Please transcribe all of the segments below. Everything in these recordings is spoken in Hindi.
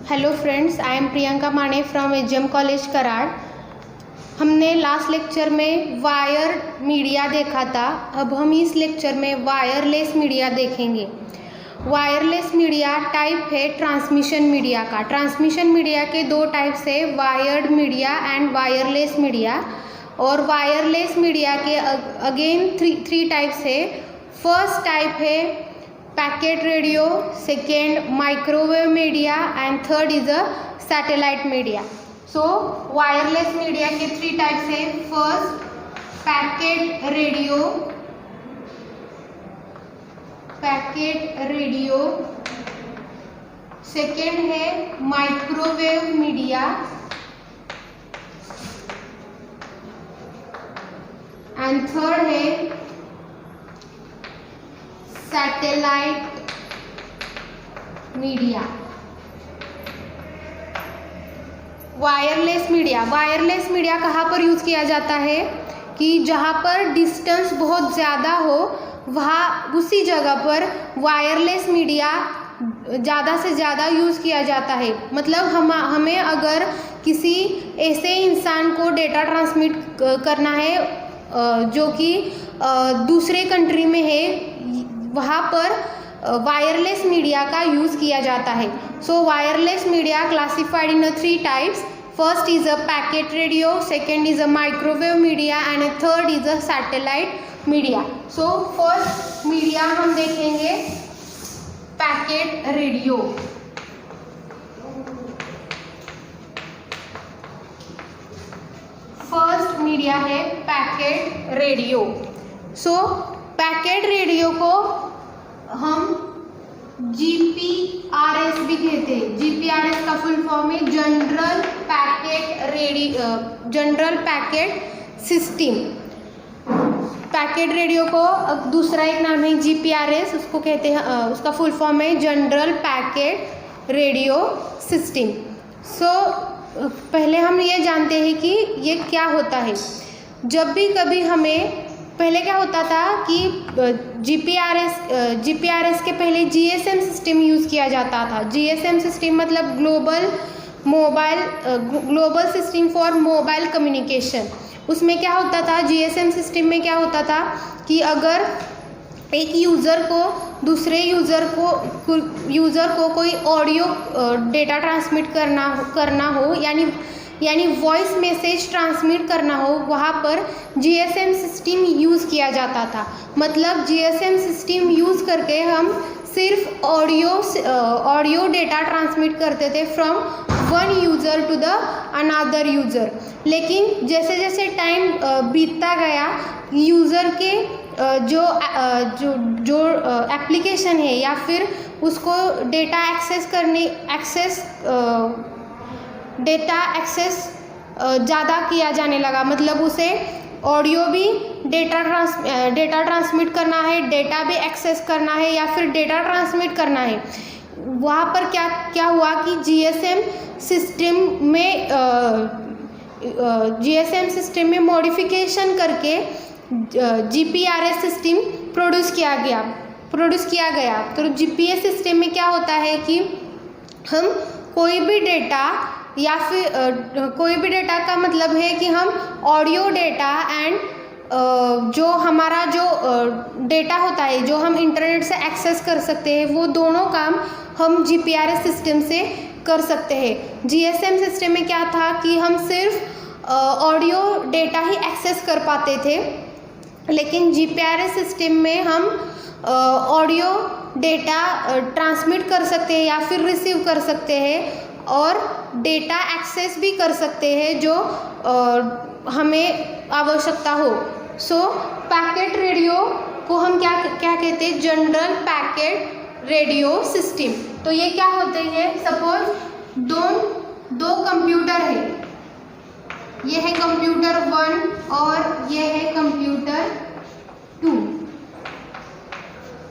Hello friends, I am Priyanka माने फ्रॉम एचएम कॉलेज कराड़। हमने लास्ट लेक्चर में वायर मीडिया देखा था। अब हम इस लेक्चर में वायरलेस मीडिया देखेंगे। वायरलेस मीडिया टाइप है ट्रांसमिशन मीडिया का। ट्रांसमिशन मीडिया के दो टाइप्स है, wired media and wireless media. और वायरलेस मीडिया के अगेन थ्री टाइप्स है। फर्स्ट टाइप है packet radio, second microwave media and third is a satellite media. So wireless media के थ्री टाइप्स है। फर्स्ट पैकेट रेडियो, सेकेंड है माइक्रोवेव मीडिया एंड थर्ड है सैटेलाइट मीडिया। वायरलेस मीडिया कहाँ पर यूज़ किया जाता है कि जहाँ पर डिस्टेंस बहुत ज़्यादा हो वहाँ उसी जगह पर वायरलेस मीडिया ज़्यादा से ज़्यादा यूज़ किया जाता है। मतलब हमें अगर किसी ऐसे इंसान को डेटा ट्रांसमिट करना है जो कि दूसरे कंट्री में है, वहाँ पर वायरलेस मीडिया का यूज़ किया जाता है। So wireless media classified in three types. First is a packet radio, second is a microwave media and third is a satellite media. So first media हम देखेंगे पैकेट रेडियो। फर्स्ट मीडिया है packet radio. So packet radio को हम GPRS भी कहते हैं। GPRS का फुल फॉर्म है general packet system. Packet radio को दूसरा एक नाम है GPRS, उसको कहते हैं, उसका फुल फॉर्म है जनरल पैकेट रेडियो सिस्टम। सो पहले हम ये जानते हैं कि ये क्या होता है। जब भी कभी हमें पहले क्या होता था कि GPRS के पहले GSM सिस्टम यूज़ किया जाता था। GSM सिस्टम मतलब global system for mobile communication. उसमें क्या होता था, GSM सिस्टम में क्या होता था कि अगर एक यूज़र को दूसरे यूज़र को कोई ऑडियो डेटा ट्रांसमिट करना हो यानी वॉइस मैसेज ट्रांसमिट करना हो, वहाँ पर GSM सिस्टम यूज़ किया जाता था। मतलब GSM सिस्टम यूज़ करके हम सिर्फ ऑडियो डेटा ट्रांसमिट करते थे from one user to the another user. लेकिन जैसे जैसे टाइम बीतता गया, यूज़र के जो एप्लीकेशन है या फिर उसको डेटा एक्सेस ज़्यादा किया जाने लगा। मतलब उसे ऑडियो भी डेटा ट्रांसमिट करना है, डेटा भी एक्सेस करना है या फिर डेटा ट्रांसमिट करना है। वहाँ पर क्या हुआ कि GSM सिस्टम में मॉडिफिकेशन करके GPRS सिस्टम प्रोड्यूस किया गया। तो GPS सिस्टम में क्या होता है कि हम कोई भी डेटा का मतलब है कि हम ऑडियो डेटा एंड जो हमारा डेटा होता है जो हम इंटरनेट से एक्सेस कर सकते हैं, वो दोनों काम हम GPRS सिस्टम से कर सकते हैं। GSM सिस्टम में क्या था कि हम सिर्फ ऑडियो डेटा ही एक्सेस कर पाते थे, लेकिन GPRS सिस्टम में हम ऑडियो डेटा ट्रांसमिट कर सकते हैं या फिर रिसीव कर सकते हैं और डेटा एक्सेस भी कर सकते हैं जो हमें आवश्यकता हो। सो पैकेट रेडियो को हम क्या कहते हैं, जनरल पैकेट रेडियो सिस्टम। तो ये क्या होते हैं, सपोज दो कंप्यूटर है, ये है कंप्यूटर 1 और ये है कंप्यूटर 2।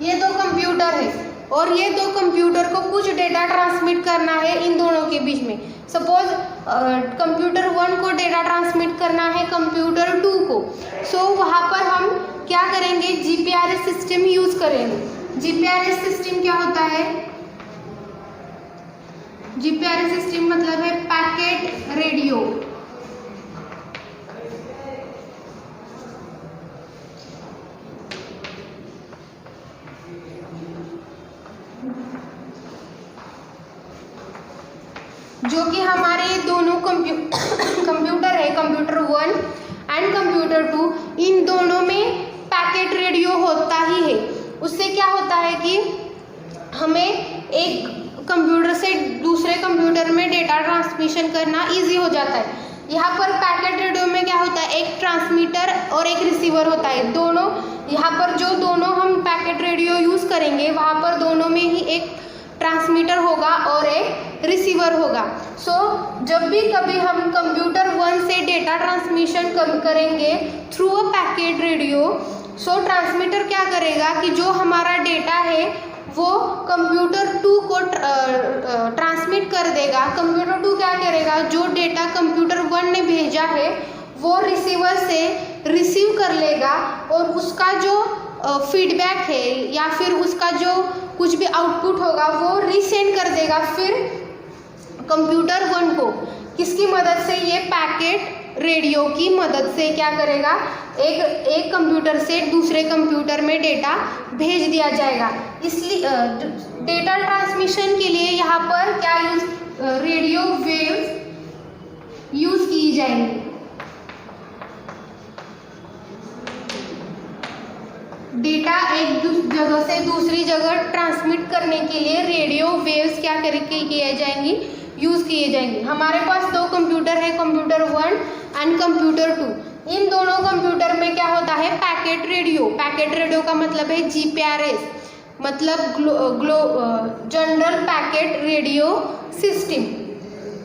ये दो कंप्यूटर है और ये दो कंप्यूटर को कुछ डेटा ट्रांसमिट करना है इन दोनों के बीच में। सपोज कंप्यूटर 1 को डेटा ट्रांसमिट करना है कंप्यूटर 2 को। सो वहाँ पर हम क्या करेंगे, GPRS सिस्टम यूज़ करेंगे। GPRS सिस्टम क्या होता है, GPRS सिस्टम मतलब है पैकेट रेडियो। जो कि हमारे दोनों कंप्यूटर है, कंप्यूटर 1 एंड कंप्यूटर 2, इन दोनों में पैकेट रेडियो होता ही है। उससे क्या होता है कि हमें एक कंप्यूटर से दूसरे कंप्यूटर में डेटा ट्रांसमिशन करना इजी हो जाता है। यहाँ पर पैकेट रेडियो में क्या होता है, एक ट्रांसमीटर और एक रिसीवर होता है। दोनों यहाँ पर जो दोनों हम पैकेट रेडियो यूज़ करेंगे वहाँ पर दोनों में ही एक ट्रांसमीटर होगा और एक रिसीवर होगा। सो जब भी कभी हम कंप्यूटर 1 से डेटा ट्रांसमिशन करेंगे through a packet radio, so transmitter क्या करेगा कि जो हमारा डेटा है वो कंप्यूटर 2 को ट्रांसमिट कर देगा। कंप्यूटर 2 क्या करेगा, जो डेटा कंप्यूटर 1 ने भेजा है वो रिसीवर से रिसीव कर लेगा और उसका जो फीडबैक है या फिर उसका जो कुछ भी आउटपुट होगा वो रीसेंड कर देगा फिर कंप्यूटर 1 को। किसकी मदद से, ये पैकेट रेडियो की मदद से क्या करेगा, एक कंप्यूटर से दूसरे कंप्यूटर में डेटा भेज दिया जाएगा। इसलिए डेटा ट्रांसमिशन के लिए यहाँ पर क्या रेडियो वेव्स यूज की जाएंगी। डेटा एक जगह से दूसरी जगह ट्रांसमिट करने के लिए रेडियो वेव्स क्या करके किए जाएंगी, यूज़ किए जाएंगे। हमारे पास दो कंप्यूटर है, कंप्यूटर 1 एंड कंप्यूटर 2। इन दोनों कंप्यूटर में क्या होता है, पैकेट रेडियो। पैकेट रेडियो का मतलब है GPRS, मतलब जनरल पैकेट रेडियो सिस्टम।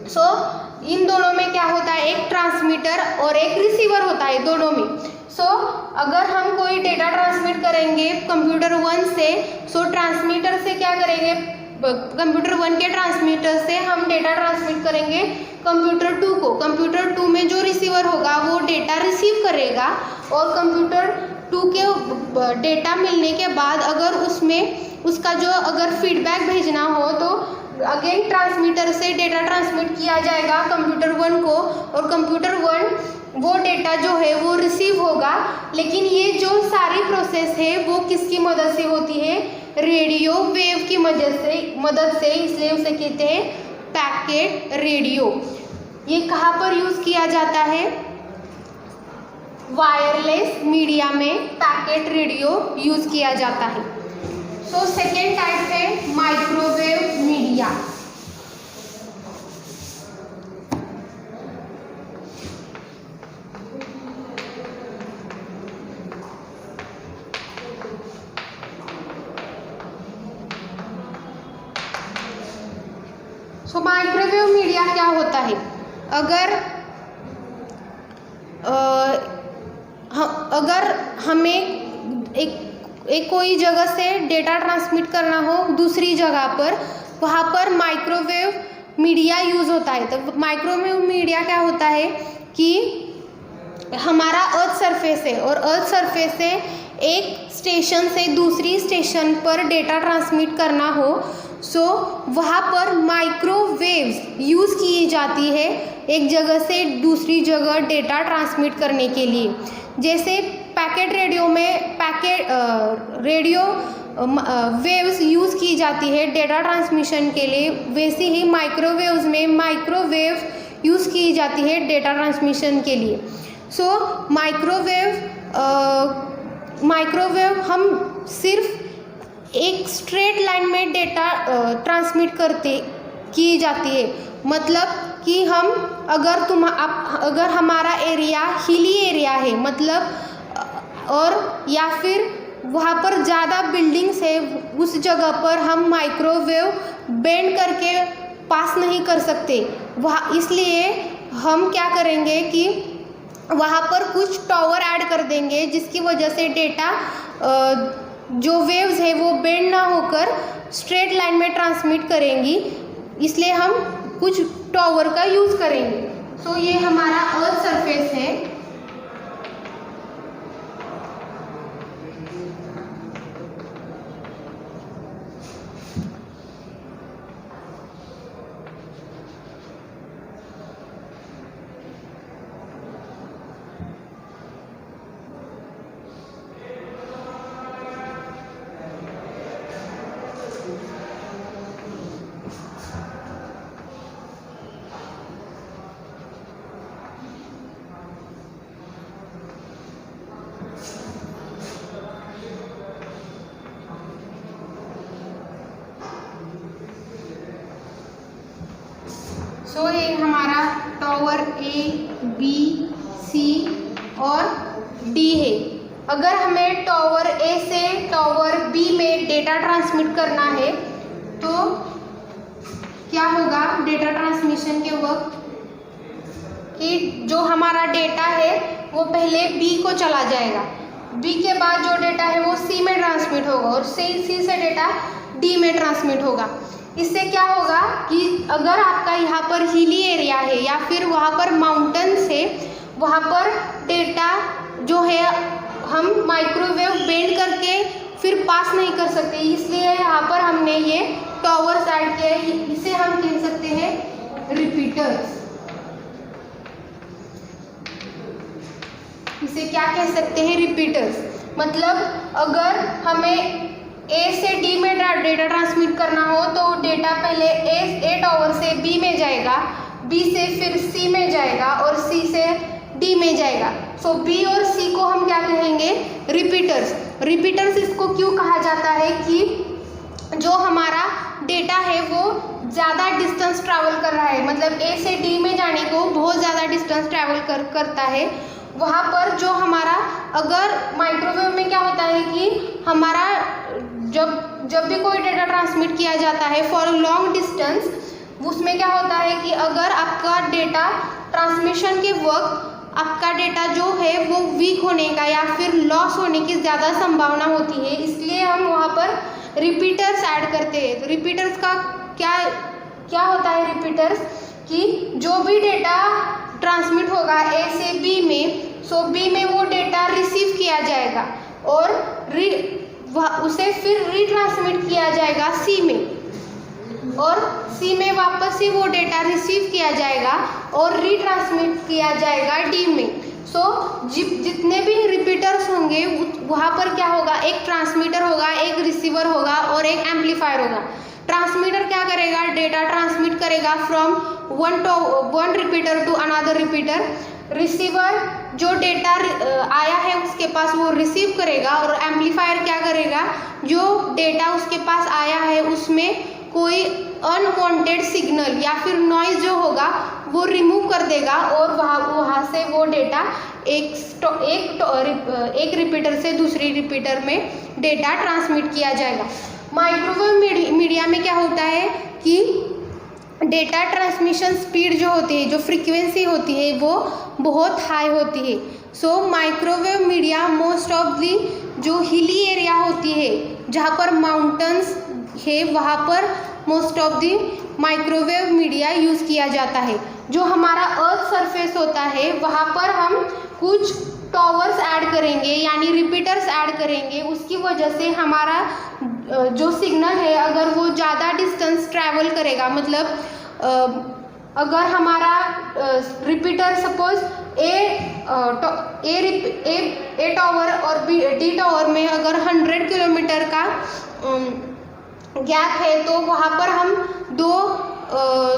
सो इन दोनों में क्या होता है, एक ट्रांसमीटर और एक रिसीवर होता है दोनों में। सो अगर हम कोई डेटा ट्रांसमिट करेंगे कंप्यूटर 1 से, सो ट्रांसमीटर से क्या करेंगे, कंप्यूटर 1 के ट्रांसमीटर से हम डेटा ट्रांसमिट करेंगे कंप्यूटर 2 को। कंप्यूटर 2 में जो रिसीवर होगा वो डेटा रिसीव करेगा और कंप्यूटर 2 के डेटा मिलने के बाद अगर उसमें उसका जो अगर फीडबैक भेजना हो तो अगेन ट्रांसमीटर से डेटा ट्रांसमिट किया जाएगा कंप्यूटर 1 को और कंप्यूटर 1 वो डेटा जो है वो रिसीव होगा। लेकिन ये जो सारी प्रोसेस है वो किसकी मदद से होती है, रेडियो वेव की मदद से, इसलिए उसे कहते हैं पैकेट रेडियो। ये कहाँ पर यूज़ किया जाता है, वायरलेस मीडिया में पैकेट रेडियो यूज़ किया जाता है। सो सेकेंड टाइप है माइक्रोवेव मीडिया। सो माइक्रोवेव मीडिया क्या होता है, अगर हमें एक कोई जगह से डेटा ट्रांसमिट करना हो दूसरी जगह पर, वहाँ पर माइक्रोवेव मीडिया यूज़ होता है। तो माइक्रोवेव मीडिया क्या होता है कि हमारा अर्थ सरफेस है और अर्थ सरफेस से एक स्टेशन से दूसरी स्टेशन पर डेटा ट्रांसमिट करना हो, सो वहाँ पर माइक्रोवेव्स यूज़ की जाती है एक जगह से दूसरी जगह डेटा ट्रांसमिट करने के लिए। जैसे पैकेट रेडियो में रेडियो वेव्स यूज़ की जाती है डेटा ट्रांसमिशन के लिए, वैसे ही माइक्रोवेव्स में माइक्रोवेव यूज़ की जाती है डेटा ट्रांसमिशन के लिए। सो माइक्रोवेव हम सिर्फ एक स्ट्रेट लाइन में डेटा ट्रांसमिट की जाती है। मतलब कि हम अगर हमारा एरिया हिली एरिया है, मतलब और या फिर वहाँ पर ज़्यादा बिल्डिंग्स है, उस जगह पर हम माइक्रोवेव बेंड करके पास नहीं कर सकते। वहाँ इसलिए हम क्या करेंगे कि वहाँ पर कुछ टावर ऐड कर देंगे जिसकी वजह से डेटा जो वेव्स है वो बेंड ना होकर स्ट्रेट लाइन में ट्रांसमिट करेंगी, इसलिए हम कुछ टावर का यूज़ करेंगे। सो ये हमारा अर्थ सरफेस है। सो ये हमारा टावर ए, बी, सी और डी है। अगर हमें टावर ए से टावर बी में डेटा ट्रांसमिट करना है तो क्या होगा डेटा ट्रांसमिशन के वक्त कि जो हमारा डेटा है वो पहले बी को चला जाएगा, बी के बाद जो डेटा है वो सी में ट्रांसमिट होगा और सी से डेटा डी में ट्रांसमिट होगा। इससे क्या होगा कि अगर आपका यहाँ पर हिली एरिया है या फिर वहाँ पर माउंटेन्स है, वहाँ पर डेटा जो है हम माइक्रोवेव बेंड करके फिर पास नहीं कर सकते, इसलिए यहाँ पर हमने ये टावर्स ऐड किया है। इसे हम कह सकते हैं रिपीटर्स। इसे क्या कह सकते हैं रिपीटर्स। मतलब अगर हमें ए से डी में डेटा ट्रांसमिट करना हो तो डेटा पहले ए टावर से बी में जाएगा, बी से फिर सी में जाएगा और सी से डी में जाएगा। सो बी और सी को हम क्या कहेंगे रिपीटर्स। रिपीटर्स इसको क्यों कहा जाता है कि जो हमारा डेटा है वो ज़्यादा डिस्टेंस ट्रैवल कर रहा है, मतलब ए से डी में जाने को बहुत ज़्यादा डिस्टेंस ट्रैवल करता है। वहाँ पर जो हमारा अगर माइक्रोवेव में क्या होता है कि हमारा जब भी कोई डेटा ट्रांसमिट किया जाता है फॉर लॉन्ग डिस्टेंस, उसमें क्या होता है कि अगर आपका डेटा ट्रांसमिशन के वक्त आपका डेटा जो है वो वीक होने का या फिर लॉस होने की ज़्यादा संभावना होती है, इसलिए हम वहाँ पर रिपीटर्स ऐड करते हैं। तो रिपीटर्स का क्या होता है रिपीटर्स कि जो भी डेटा ट्रांसमिट होगा ए से बी में, सो बी में वो डेटा रिसीव किया जाएगा और उसे फिर रीट्रांसमिट किया जाएगा सी में और सी में वापस ही वो डेटा रिसीव किया जाएगा और रीट्रांसमिट किया जाएगा डी में। सो जितने भी रिपीटर्स होंगे वहाँ पर क्या होगा, एक ट्रांसमीटर होगा, एक रिसीवर होगा और एक एम्पलीफायर होगा। ट्रांसमीटर क्या करेगा, डेटा ट्रांसमिट करेगा from one repeater to another repeater. Receiver जो डेटा आया है उसके पास वो रिसीव करेगा और एम्पलीफायर क्या करेगा, जो डेटा उसके पास आया है उसमें कोई अनवांटेड सिग्नल या फिर नॉइज जो होगा वो रिमूव कर देगा और वहाँ से वो डेटा एक रिपीटर से दूसरी रिपीटर में डेटा ट्रांसमिट किया जाएगा। माइक्रोवेव मीडिया में क्या होता है कि डेटा ट्रांसमिशन स्पीड जो होती है, जो फ्रीक्वेंसी होती है वो बहुत हाई होती है। So microwave media most of the जो हिली एरिया होती है जहाँ पर माउंटेन्स है वहाँ पर most of the microwave media use किया जाता है। जो हमारा अर्थ सरफेस होता है वहाँ पर हम कुछ टावर्स ऐड करेंगे यानी रिपीटर्स ऐड करेंगे, उसकी वजह से हमारा जो सिग्नल है अगर वो ज़्यादा डिस्टेंस ट्रैवल करेगा, मतलब अगर हमारा रिपीटर सपोज ए टावर और डी टावर में अगर 100 किलोमीटर का गैप है तो वहाँ पर हम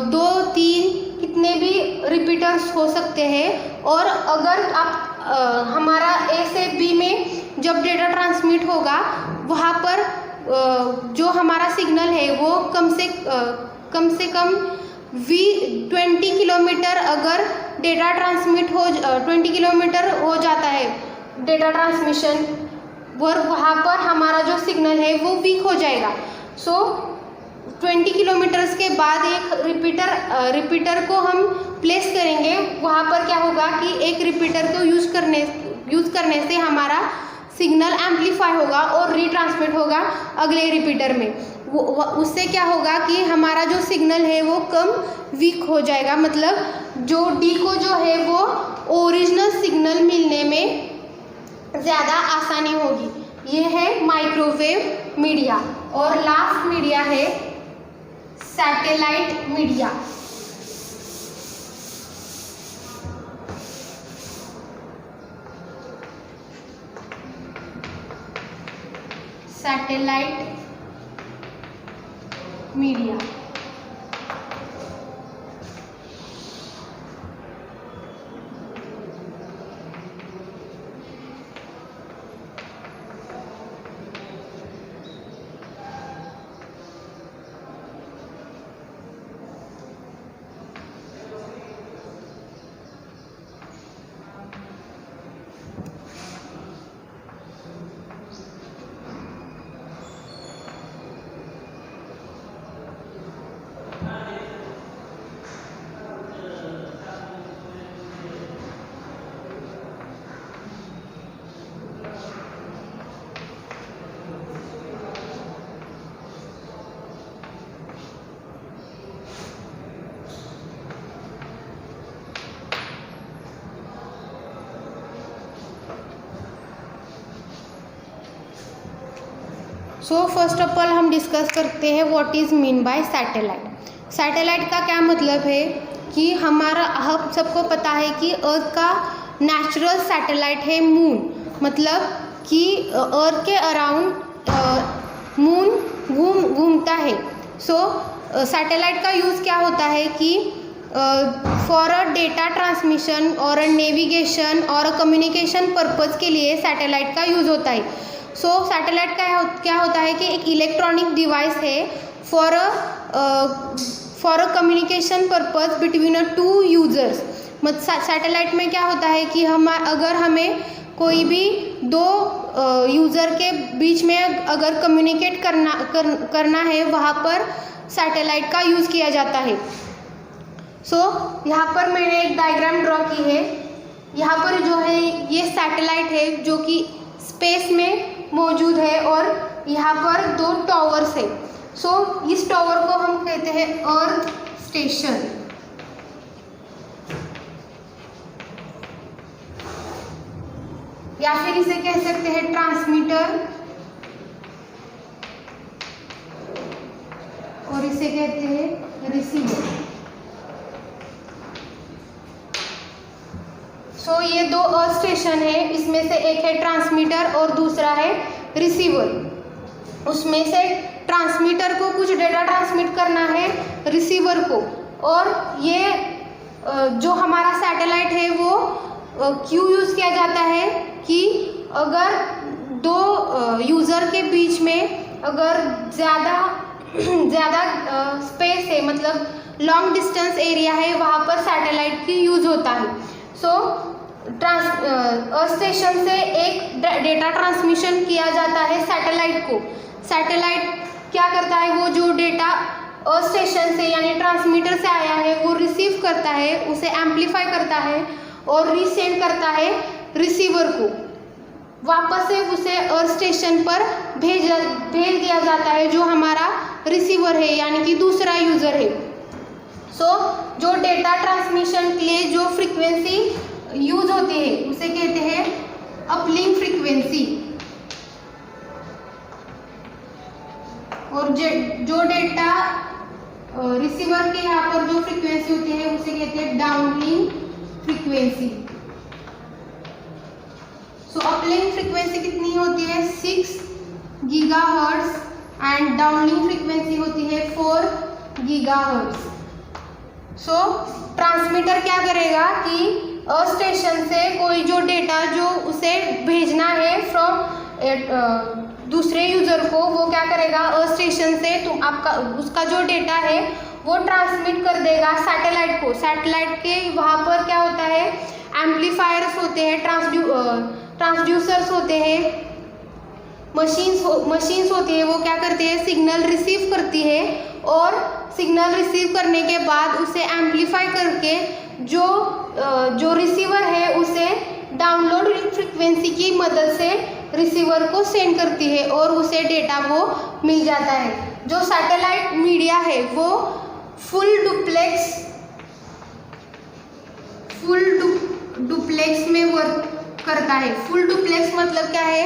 दो तीन कितने भी रिपीटर्स हो सकते हैं। और अगर आप हमारा ए से बी में जब डेटा ट्रांसमिट होगा वहाँ पर जो हमारा सिग्नल है वो कम से कम 20 किलोमीटर अगर डेटा ट्रांसमिट 20 किलोमीटर हो जाता है डेटा ट्रांसमिशन, और वहाँ पर हमारा जो सिग्नल है वो वीक हो जाएगा। सो 20 किलोमीटर्स के बाद एक रिपीटर को हम प्लेस करेंगे, वहाँ पर क्या होगा कि एक रिपीटर को यूज़ करने से हमारा सिग्नल एम्पलीफाई होगा और रीट्रांसमिट होगा अगले रिपीटर में। उससे क्या होगा कि हमारा जो सिग्नल है वो कम वीक हो जाएगा, मतलब जो डी को जो है वो ओरिजिनल सिग्नल मिलने में ज़्यादा आसानी होगी। ये है माइक्रोवेव मीडिया। और लास्ट मीडिया है satellite media. Satellite media so first of all हम डिस्कस करते हैं what is mean by satellite. Satellite का क्या मतलब है कि हम सबको पता है कि अर्थ का नेचुरल सैटेलाइट है मून, मतलब कि अर्थ के अराउंड मून घूमता है। सो सैटेलाइट का यूज़ क्या होता है कि फॉर अ डेटा ट्रांसमिशन और अ नेविगेशन और अ कम्युनिकेशन पर्पज़ के लिए सैटेलाइट का यूज़ होता है। सो सैटेलाइट का क्या होता है कि एक इलेक्ट्रॉनिक डिवाइस है for a communication purpose between a two users. Satellite में क्या होता है कि अगर हमें कोई भी दो यूज़र के बीच में अगर कम्युनिकेट करना है, वहाँ पर सैटेलाइट का यूज़ किया जाता है। सो यहाँ पर मैंने एक डायग्राम ड्रॉ की है। यहाँ पर जो है ये सैटेलाइट है जो कि स्पेस में मौजूद है और यहाँ पर दो टॉवर्स है। सो इस टॉवर को हम कहते हैं अर्थ स्टेशन। या फिर इसे कह सकते हैं ट्रांसमीटर, और इसे कहते हैं रिसीवर। सो ये दो अर्थ स्टेशन है, इसमें से एक है ट्रांसमीटर और दूसरा है रिसीवर। उसमें से ट्रांसमीटर को कुछ डेटा ट्रांसमिट करना है रिसीवर को, और ये जो हमारा सैटेलाइट है वो क्यों यूज़ किया जाता है कि अगर दो यूज़र के बीच में अगर ज़्यादा स्पेस है, मतलब लॉन्ग डिस्टेंस एरिया है, वहाँ पर सैटेलाइट की यूज़ होता है। सो अर्थ स्टेशन से एक डेटा ट्रांसमिशन किया जाता है सैटेलाइट को। सैटेलाइट क्या करता है, वो जो डेटा अर्थ स्टेशन से यानी ट्रांसमीटर से आया है वो रिसीव करता है, उसे एम्पलीफाई करता है और रीसेंड करता है रिसीवर को। वापस से उसे अर्थ स्टेशन पर भेज दिया जाता है जो हमारा रिसीवर है यानी कि दूसरा यूज़र है। सो जो डेटा ट्रांसमिशन के लिए जो फ्रीक्वेंसी यूज होती है उसे कहते हैं अपलिंक फ्रीक्वेंसी, और जो डेटा रिसीवर के यहाँ पर जो फ्रीक्वेंसी होती है उसे कहते हैं डाउनलिंक फ्रीक्वेंसी। सो अपलिंक फ्रीक्वेंसी कितनी होती है 6 गीगाहर्ट्ज एंड डाउनलिंक फ्रीक्वेंसी होती है 4 गीगाहर्ट्ज। सो ट्रांसमीटर क्या करेगा कि अर्थ स्टेशन से कोई जो डेटा जो उसे भेजना है फ्रॉम दूसरे यूज़र को, वो क्या करेगा अर्थ स्टेशन से उसका जो डेटा है वो ट्रांसमिट कर देगा सैटेलाइट को। सैटेलाइट के वहाँ पर क्या होता है, एम्पलीफायर्स होते हैं, ट्रांसड्यूसर्स होते हैं, मशीन्स होती है, वो क्या करते हैं सिग्नल रिसीव करती है और सिग्नल रिसीव करने के बाद उसे एम्पलीफाई करके जो रिसीवर है उसे डाउनलोड फ्रीक्वेंसी की मदद से रिसीवर को सेंड करती है और उसे डेटा वो मिल जाता है। जो सैटेलाइट मीडिया है वो फुल डुप्लेक्स में वर्क करता है। फुल डुप्लेक्स मतलब क्या है,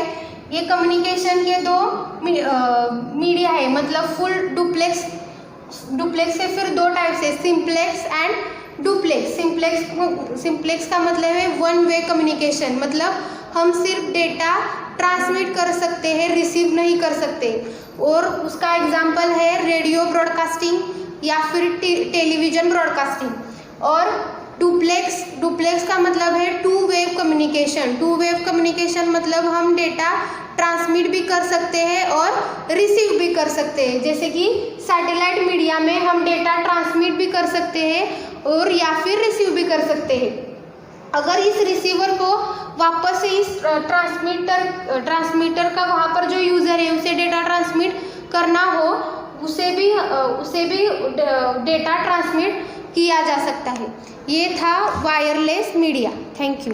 ये कम्युनिकेशन के दो मीडिया है, मतलब फुल डुप्लेक्स से फिर दो टाइप से सिंप्लेक्स एंड डुप्लेक्स। सिंप्लेक्स का मतलब है वन वे कम्युनिकेशन, मतलब हम सिर्फ डेटा ट्रांसमिट कर सकते हैं, रिसीव नहीं कर सकते। और उसका एग्जांपल है रेडियो ब्रॉडकास्टिंग या फिर टेलीविज़न ब्रॉडकास्टिंग। और डुप्लेक्स का मतलब है टू वेव कम्युनिकेशन मतलब हम डेटा ट्रांसमिट भी कर सकते हैं और रिसीव भी कर सकते हैं। जैसे कि सैटेलाइट मीडिया में हम डेटा ट्रांसमिट भी कर सकते हैं और या फिर रिसीव भी कर सकते हैं। अगर इस रिसीवर को वापस से इस ट्रांसमीटर का वहाँ पर जो यूज़र है उसे डेटा ट्रांसमिट करना हो, उसे भी डेटा ट्रांसमिट किया जा सकता है। ये था वायरलेस मीडिया। Thank you.